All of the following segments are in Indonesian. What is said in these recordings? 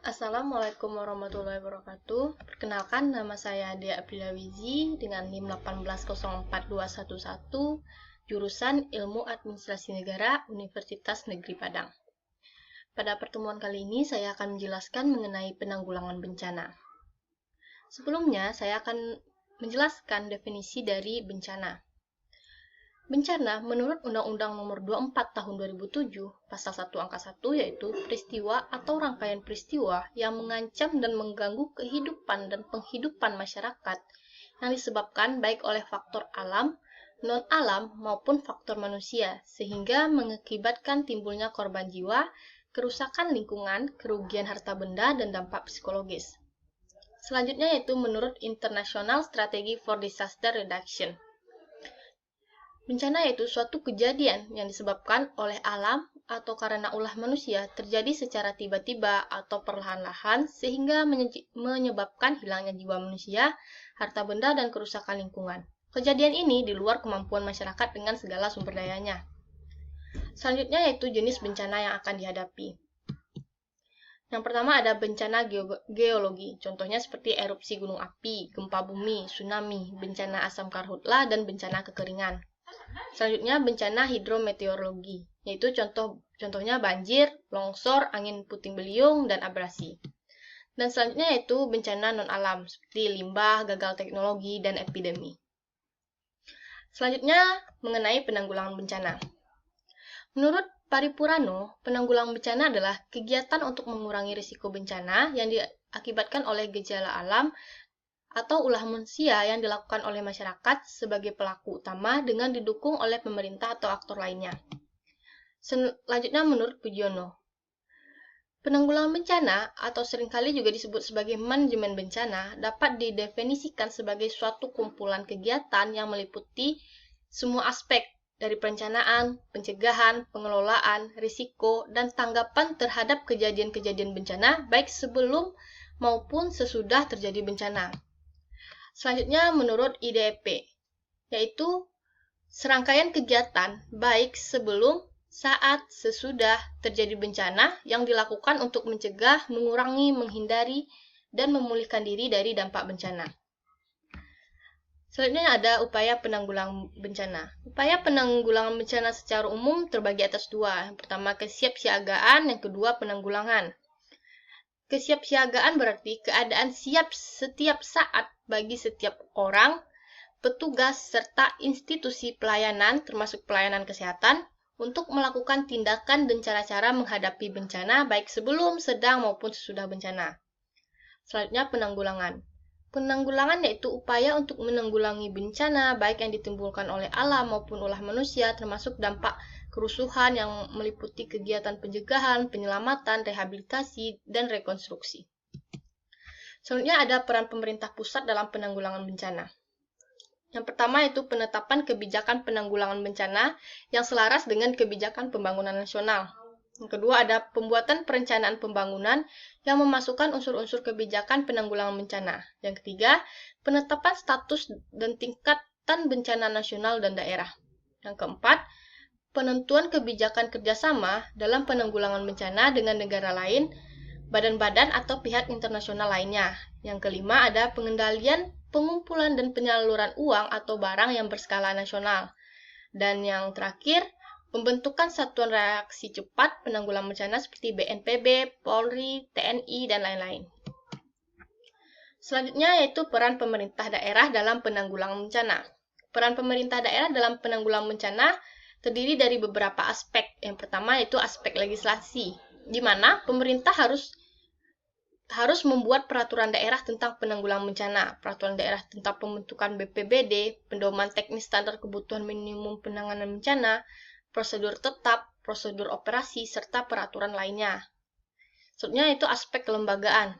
Assalamualaikum warahmatullahi wabarakatuh. Perkenalkan, nama saya Dea Aprila Wizi dengan NIM 1804211, jurusan Ilmu Administrasi Negara, Universitas Negeri Padang. Pada pertemuan kali ini, saya akan menjelaskan mengenai penanggulangan bencana. Sebelumnya, saya akan menjelaskan definisi dari bencana. Bencana menurut Undang-Undang Nomor 24 Tahun 2007, Pasal 1 Angka 1, yaitu peristiwa atau rangkaian peristiwa yang mengancam dan mengganggu kehidupan dan penghidupan masyarakat yang disebabkan baik oleh faktor alam, non-alam, maupun faktor manusia, sehingga mengakibatkan timbulnya korban jiwa, kerusakan lingkungan, kerugian harta benda, dan dampak psikologis. Selanjutnya yaitu menurut International Strategy for Disaster Reduction. Bencana yaitu suatu kejadian yang disebabkan oleh alam atau karena ulah manusia terjadi secara tiba-tiba atau perlahan-lahan sehingga menyebabkan hilangnya jiwa manusia, harta benda, dan kerusakan lingkungan. Kejadian ini di luar kemampuan masyarakat dengan segala sumber dayanya. Selanjutnya yaitu jenis bencana yang akan dihadapi. Yang pertama ada bencana geologi, contohnya seperti erupsi gunung api, gempa bumi, tsunami, bencana asam karhutla, dan bencana kekeringan. Selanjutnya bencana hidrometeorologi, yaitu contohnya banjir, longsor, angin puting beliung, dan abrasi. Dan selanjutnya yaitu bencana non-alam, seperti limbah, gagal teknologi, dan epidemi. Selanjutnya mengenai penanggulangan bencana. Menurut Paripurano, penanggulangan bencana adalah kegiatan untuk mengurangi risiko bencana yang diakibatkan oleh gejala alam atau ulah manusia yang dilakukan oleh masyarakat sebagai pelaku utama dengan didukung oleh pemerintah atau aktor lainnya. Selanjutnya menurut Pujiono, penanggulangan bencana atau seringkali juga disebut sebagai manajemen bencana dapat didefinisikan sebagai suatu kumpulan kegiatan yang meliputi semua aspek dari perencanaan, pencegahan, pengelolaan, risiko, dan tanggapan terhadap kejadian-kejadian bencana baik sebelum maupun sesudah terjadi bencana. Selanjutnya menurut IDEP, yaitu serangkaian kegiatan baik sebelum, saat, sesudah terjadi bencana yang dilakukan untuk mencegah, mengurangi, menghindari, dan memulihkan diri dari dampak bencana. Selanjutnya ada upaya penanggulangan bencana. Upaya penanggulangan bencana secara umum terbagi atas dua. Yang pertama kesiapsiagaan, yang kedua penanggulangan. Kesiapsiagaan berarti keadaan siap setiap saat bagi setiap orang, petugas, serta institusi pelayanan termasuk pelayanan kesehatan untuk melakukan tindakan dan cara-cara menghadapi bencana baik sebelum, sedang, maupun sesudah bencana. Selanjutnya penanggulangan. Penanggulangan yaitu upaya untuk menanggulangi bencana baik yang ditimbulkan oleh alam maupun ulah manusia termasuk dampak kerusuhan yang meliputi kegiatan pencegahan, penyelamatan, rehabilitasi, dan rekonstruksi. Selanjutnya ada peran pemerintah pusat dalam penanggulangan bencana. Yang pertama yaitu penetapan kebijakan penanggulangan bencana yang selaras dengan kebijakan pembangunan nasional. Yang kedua ada pembuatan perencanaan pembangunan yang memasukkan unsur-unsur kebijakan penanggulangan bencana. Yang ketiga, penetapan status dan tingkatan bencana nasional dan daerah. Yang keempat, penentuan kebijakan kerjasama dalam penanggulangan bencana dengan negara lain, badan-badan atau pihak internasional lainnya. Yang kelima ada pengendalian, pengumpulan, dan penyaluran uang atau barang yang berskala nasional. Dan yang terakhir, pembentukan satuan reaksi cepat penanggulangan bencana seperti BNPB, Polri, TNI, dan lain-lain. Selanjutnya yaitu peran pemerintah daerah dalam penanggulangan bencana. Peran pemerintah daerah dalam penanggulangan bencana terdiri dari beberapa aspek. Yang pertama yaitu aspek legislasi, di mana pemerintah harus membuat peraturan daerah tentang penanggulangan bencana, peraturan daerah tentang pembentukan BPBD, pedoman teknis standar kebutuhan minimum penanganan bencana, prosedur tetap, prosedur operasi, serta peraturan lainnya. Selanjutnya itu aspek kelembagaan,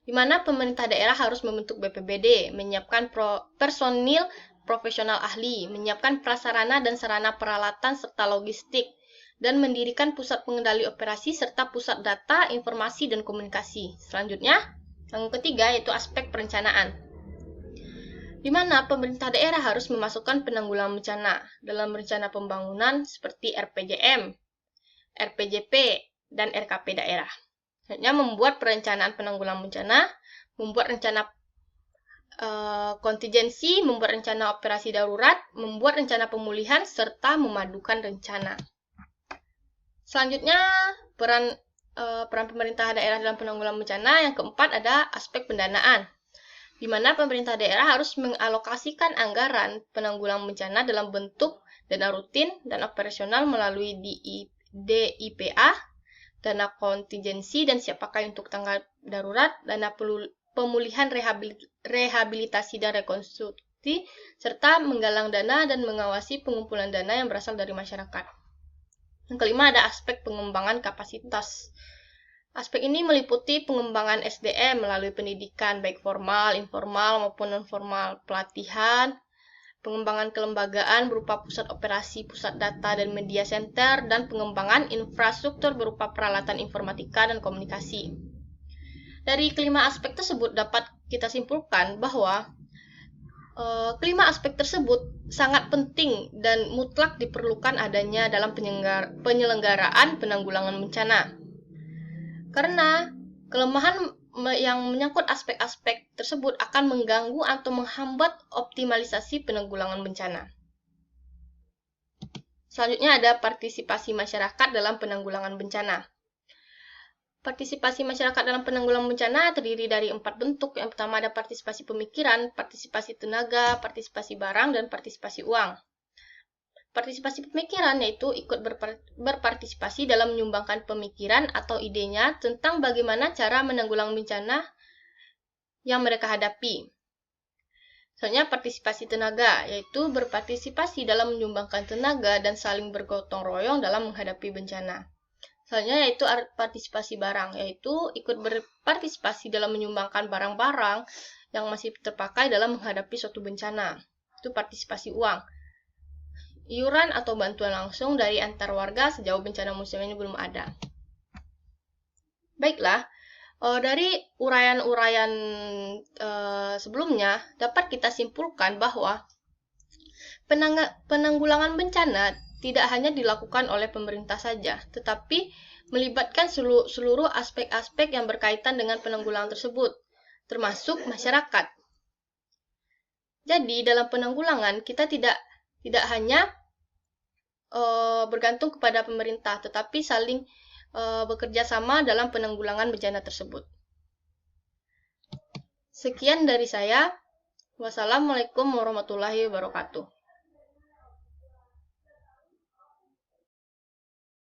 di mana pemerintah daerah harus membentuk BPBD, menyiapkan personil profesional ahli, menyiapkan prasarana dan sarana peralatan serta logistik, dan mendirikan pusat pengendali operasi serta pusat data, informasi, dan komunikasi. Selanjutnya, yang ketiga yaitu aspek perencanaan, di mana pemerintah daerah harus memasukkan penanggulangan bencana dalam rencana pembangunan seperti RPJM, RPJP, dan RKP daerah. Selanjutnya, membuat perencanaan penanggulangan bencana, membuat rencana kontingensi, membuat rencana operasi darurat, membuat rencana pemulihan, serta memadukan rencana. Selanjutnya, peran pemerintah daerah dalam penanggulangan bencana. Yang keempat ada aspek pendanaan, di mana pemerintah daerah harus mengalokasikan anggaran penanggulangan bencana dalam bentuk dana rutin dan operasional melalui DIPA, dana kontingensi dan siap pakai untuk tanggap darurat, dana pemulihan rehabilitasi dan rekonstruksi, serta menggalang dana dan mengawasi pengumpulan dana yang berasal dari masyarakat. Yang kelima ada aspek pengembangan kapasitas. Aspek ini meliputi pengembangan SDM melalui pendidikan baik formal, informal maupun non-formal, pelatihan, pengembangan kelembagaan berupa pusat operasi, pusat data dan media center, dan pengembangan infrastruktur berupa peralatan informatika dan komunikasi. Dari kelima aspek tersebut dapat kita simpulkan bahwa kelima aspek tersebut sangat penting dan mutlak diperlukan adanya dalam penyelenggaraan penanggulangan bencana. Karena kelemahan yang menyangkut aspek-aspek tersebut akan mengganggu atau menghambat optimalisasi penanggulangan bencana. Selanjutnya ada partisipasi masyarakat dalam penanggulangan bencana. Partisipasi masyarakat dalam penanggulangan bencana terdiri dari 4 bentuk. Yang pertama ada partisipasi pemikiran, partisipasi tenaga, partisipasi barang, dan partisipasi uang. Partisipasi pemikiran yaitu ikut berpartisipasi dalam menyumbangkan pemikiran atau idenya tentang bagaimana cara menanggulangi bencana yang mereka hadapi. Selanjutnya partisipasi tenaga yaitu berpartisipasi dalam menyumbangkan tenaga dan saling bergotong royong dalam menghadapi bencana. Selanjutnya yaitu partisipasi barang yaitu ikut berpartisipasi dalam menyumbangkan barang-barang yang masih terpakai dalam menghadapi suatu bencana. Itu partisipasi uang. Iuran atau bantuan langsung dari antar warga sejauh bencana musim ini belum ada. Baiklah, dari uraian-uraian sebelumnya dapat kita simpulkan bahwa penanggulangan bencana tidak hanya dilakukan oleh pemerintah saja, tetapi melibatkan seluruh aspek-aspek yang berkaitan dengan penanggulangan tersebut, termasuk masyarakat. Jadi, dalam penanggulangan kita tidak hanya bergantung kepada pemerintah, tetapi saling bekerja sama dalam penanggulangan bencana tersebut. Sekian dari saya. Wassalamualaikum warahmatullahi wabarakatuh.